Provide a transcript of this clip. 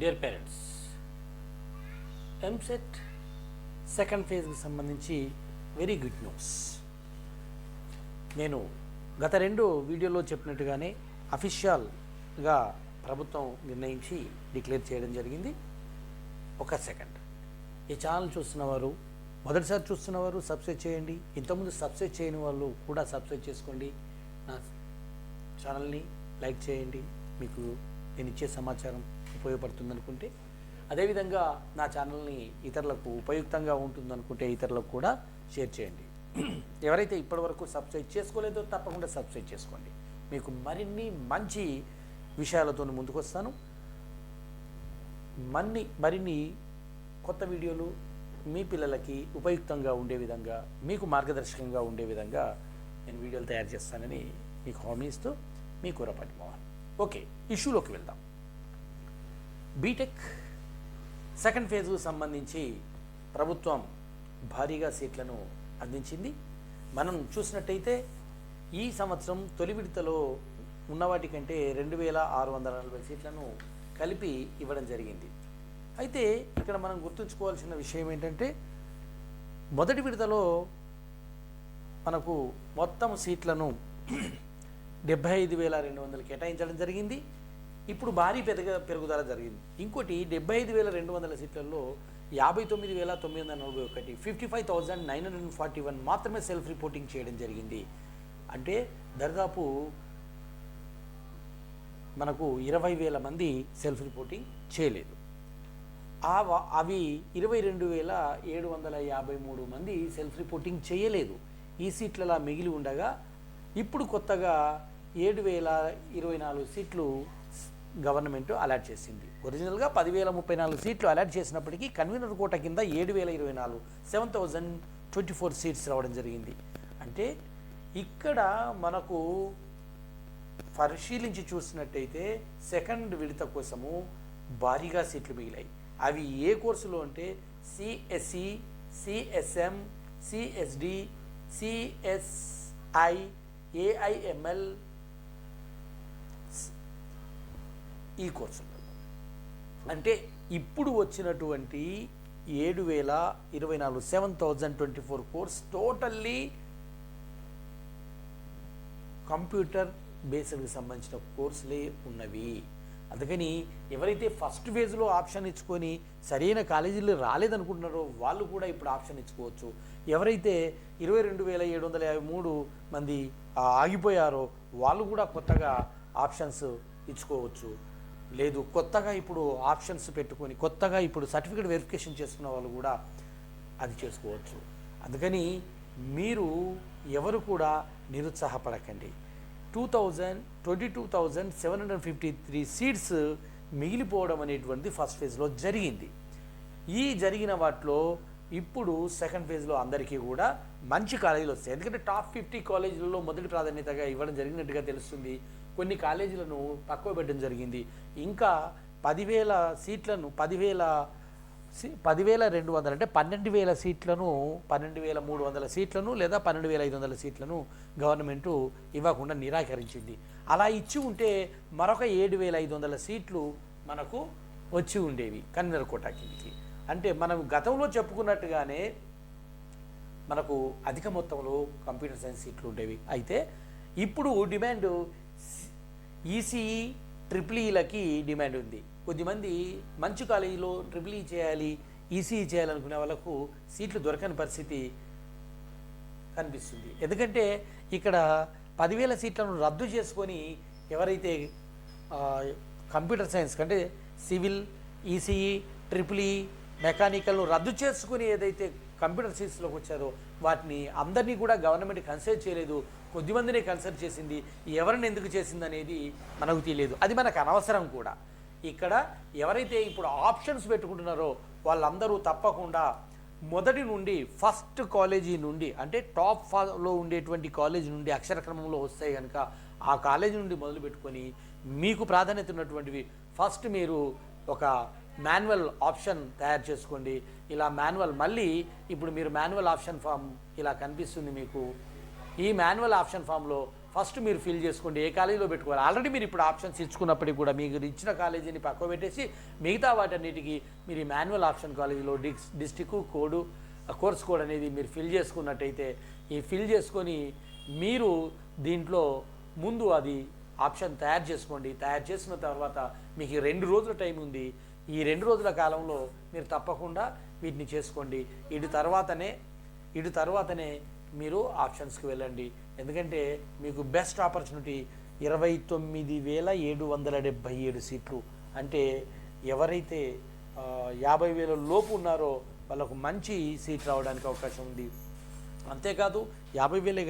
Dear parents, EAMCET second ఫేజ్కి సంబంధించి very good news. నేను గత 2 వీడియోలో చెప్పినట్టుగానే అఫీషియల్గా ప్రభుత్వం నిర్ణయించి డిక్లేర్ చేయడం జరిగింది. ఒక సెకండ్, ఈ ఛానల్ చూస్తున్నవారు, మొదటిసారి చూస్తున్నవారు సబ్స్క్రైబ్ చేయండి. ఇంతకుముందు సబ్స్క్రైబ్ చేయని వాళ్ళు కూడా సబ్స్క్రైబ్ చేసుకోండి. నా ఛానల్ని లైక్ చేయండి, మీకు నేను ఇచ్చే సమాచారం ఉపయోగపడుతుంది అనుకుంటే. అదేవిధంగా నా ఛానల్ని ఇతరులకు ఉపయుక్తంగా ఉంటుందనుకుంటే ఇతరులకు కూడా షేర్ చేయండి. ఎవరైతే ఇప్పటివరకు సబ్స్క్రైబ్ చేసుకోలేదో తప్పకుండా సబ్స్క్రైబ్ చేసుకోండి. మీకు మరిన్ని మంచి విషయాలతో ముందుకు వస్తాను. మరిన్ని కొత్త వీడియోలు మీ పిల్లలకి ఉపయుక్తంగా ఉండే విధంగా, మీకు మార్గదర్శకంగా ఉండే విధంగా నేను వీడియోలు తయారు చేస్తానని మీకు హామీ ఇస్తూ మీ కూరపాటి మోహన్. ఓకే, ఇష్యూలోకి వెళ్దాం. బీటెక్ సెకండ్ ఫేజ్కు సంబంధించి ప్రభుత్వం భారీగా సీట్లను అందించింది. మనం చూసినట్టయితే ఈ సంవత్సరం తొలి విడతలో ఉన్న వాటికంటే 2640 సీట్లను కలిపి ఇవ్వడం జరిగింది. అయితే ఇక్కడ మనం గుర్తుంచుకోవాల్సిన విషయం ఏంటంటే, మొదటి విడతలో మనకు మొత్తం సీట్లను 75,200 కేటాయించడం జరిగింది. ఇప్పుడు భారీ పెరుగుదల జరిగింది. ఇంకోటి 75,200 సీట్లలో 59,941 55,941 మాత్రమే సెల్ఫ్ రిపోర్టింగ్ చేయడం జరిగింది. అంటే దాదాపు మనకు 20,000 మంది సెల్ఫ్ రిపోర్టింగ్ చేయలేదు. అవి 22,753 మంది సెల్ఫ్ రిపోర్టింగ్ చేయలేదు. ఈ సీట్లలా మిగిలి ఉండగా ఇప్పుడు కొత్తగా 7,024 సీట్లు గవర్నమెంట్ అలాట్ చేసింది. ఒరిజినల్గా 10,034 సీట్లు అలాట్ చేసినప్పటికీ కన్వీనర్ కోట కింద 7,024 7,024 సీట్స్ రావడం జరిగింది. అంటే ఇక్కడ మనకు పరిశీలించి చూసినట్టయితే సెకండ్ విడత కోసము భారీగా సీట్లు మిగిలాయి. అవి ఏ కోర్సులో అంటే CSC, CSM, CSD, CSI, AIML ఈ కోర్సులలో. అంటే ఇప్పుడు వచ్చినటువంటి 7,024 7,024 కోర్స్ టోటల్లీ కంప్యూటర్ బేస్డ్కి సంబంధించిన కోర్సులే ఉన్నవి. అందుకని ఎవరైతే ఫస్ట్ ఫేజ్లో ఆప్షన్ ఇచ్చుకొని సరైన కాలేజీలు రాలేదనుకుంటున్నారో వాళ్ళు కూడా ఇప్పుడు ఆప్షన్ ఇచ్చుకోవచ్చు. ఎవరైతే 22,753 మంది ఆగిపోయారో వాళ్ళు కూడా కొత్తగా ఆప్షన్స్ ఇచ్చుకోవచ్చు. లేదు, కొత్తగా ఇప్పుడు ఆప్షన్స్ పెట్టుకొని కొత్తగా ఇప్పుడు సర్టిఫికేట్ వెరిఫికేషన్ చేసుకున్న వాళ్ళు కూడా అది చేసుకోవచ్చు. అందుకని మీరు ఎవరు కూడా నిరుత్సాహపడకండి. 22,753 సీట్స్ మిగిలిపోవడం అనేటువంటిది ఫస్ట్ ఫేజ్లో జరిగింది. ఈ జరిగిన వాటిలో ఇప్పుడు సెకండ్ ఫేజ్లో అందరికీ కూడా మంచి కాలేజీలు వస్తాయి. ఎందుకంటే టాప్ 50 కాలేజీలలో మొదటి ప్రాధాన్యతగా ఇవ్వడం జరిగినట్టుగా తెలుస్తుంది. కొన్ని కాలేజీలను తక్కువ పెట్టడం జరిగింది. ఇంకా 10,000 సీట్లను 10,200 అంటే 12,000 సీట్లను 12,300 సీట్లను లేదా 12,500 సీట్లను గవర్నమెంటు ఇవ్వకుండా నిరాకరించింది. అలా ఇచ్చి ఉంటే మరొక 7,500 సీట్లు మనకు వచ్చి ఉండేవి కన్వీనర్ కోటా కిందకి. అంటే మనం గతంలో చెప్పుకున్నట్టుగానే మనకు అధిక మొత్తంలో కంప్యూటర్ సైన్స్ సీట్లు ఉండేవి. అయితే ఇప్పుడు డిమాండ్ ఈసీఈ, ట్రిపుల్ఈలకి డిమాండ్ ఉంది. కొద్దిమంది మంచి కాలేజీలో ట్రిపుల్ఈ చేయాలి, ఈసీఈ చేయాలనుకునే వాళ్ళకు సీట్లు దొరకని పరిస్థితి కనిపిస్తుంది. ఎందుకంటే ఇక్కడ 10,000 సీట్లను రద్దు చేసుకొని ఎవరైతే కంప్యూటర్ సైన్స్ కంటే సివిల్, ఈసీఈ, ట్రిపుల్ఈ, మెకానికల్ను రద్దు చేసుకుని ఏదైతే కంప్యూటర్ సీట్స్లోకి వచ్చారో వాటిని అందరినీ కూడా గవర్నమెంట్ కన్సిడర్ చేయలేదు. కొద్దిమందినే కన్సిడర్ చేసింది. ఎవరిని ఎందుకు చేసింది అనేది మనకు తెలియదు. అది మనకు అనవసరం కూడా. ఇక్కడ ఎవరైతే ఇప్పుడు ఆప్షన్స్ పెట్టుకుంటున్నారో వాళ్ళందరూ తప్పకుండా మొదటి నుండి ఫస్ట్ కాలేజీ నుండి అంటే టాప్ 5లో ఉండేటువంటి కాలేజీ నుండి అక్షరక్రమంలో వస్తాయి కనుక ఆ కాలేజీ నుండి మొదలు పెట్టుకొని మీకు ప్రాధాన్యత ఉన్నటువంటివి ఫస్ట్ మీరు ఒక మాన్యువల్ ఆప్షన్ తయారు చేసుకోండి. ఇలా మాన్యువల్ మళ్ళీ ఇప్పుడు మీరు మాన్యువల్ ఆప్షన్ ఫామ్ ఇలా కనిపిస్తుంది మీకు. ఈ మాన్యువల్ ఆప్షన్ ఫామ్లో ఫస్ట్ మీరు ఫిల్ చేసుకోండి, ఏ కాలేజీలో పెట్టుకోవాలి. ఆల్రెడీ మీరు ఇప్పుడు ఆప్షన్స్ ఇచ్చుకున్నప్పటికీ కూడా మీకు ఇచ్చిన కాలేజీని పక్కన పెట్టేసి మిగతా వాటన్నిటికీ మీరు ఈ మాన్యువల్ ఆప్షన్ కాలేజీలో డిస్టిక్ కోడ్, కోర్స్ కోడ్ అనేది మీరు ఫిల్ చేసుకున్నట్టయితే, ఈ ఫిల్ చేసుకొని మీరు దీంట్లో ముందు అది ఆప్షన్ తయారు చేసుకోండి. తయారు చేసిన తర్వాత మీకు 2 రోజుల టైం ఉంది. ఈ 2 రోజుల కాలంలో మీరు తప్పకుండా వీటిని చేసుకోండి. ఇటు తర్వాతనే మీరు ఆప్షన్స్కి వెళ్ళండి. ఎందుకంటే మీకు బెస్ట్ ఆపర్చునిటీ 29,777 సీట్లు. అంటే ఎవరైతే 50,000 లోపు ఉన్నారో వాళ్ళకు మంచి సీట్ రావడానికి అవకాశం ఉంది. అంతేకాదు 50,000 కాదు,